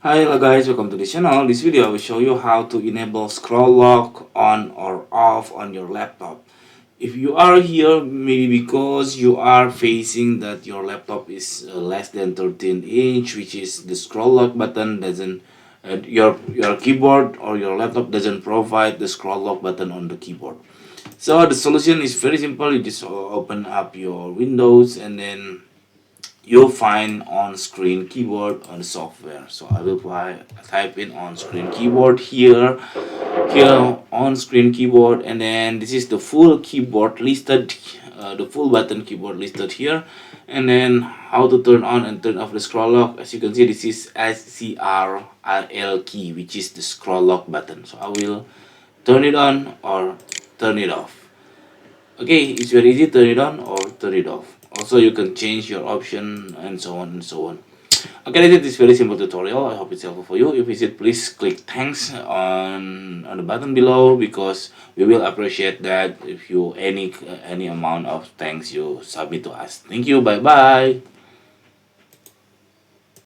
Hi hello guys, welcome to the channel. This video I will show you how to enable scroll lock on or off on your laptop. If you are here, maybe because you are facing that your laptop is less than 13 inch, which is the scroll lock button doesn't your keyboard or your laptop doesn't provide the scroll lock button on the keyboard. So the solution is very simple. You just open up your Windows and then you'll find on screen keyboard on the software. So I will type in on screen keyboard here on screen keyboard, and then this is the full keyboard listed, the full button keyboard listed here. And then how to turn on and turn off the scroll lock. As you can see, this is SCRL key, which is the scroll lock button. So I will turn it on or turn it off. Okay, it's very easy. Turn it on or turn it off. Also, you can change your option and so on and so on. Okay, that's it. This very simple tutorial. I hope it's helpful for you. If it's it, please click thanks on the button below, because we will appreciate that if you any amount of thanks you submit to us. Thank you. Bye bye.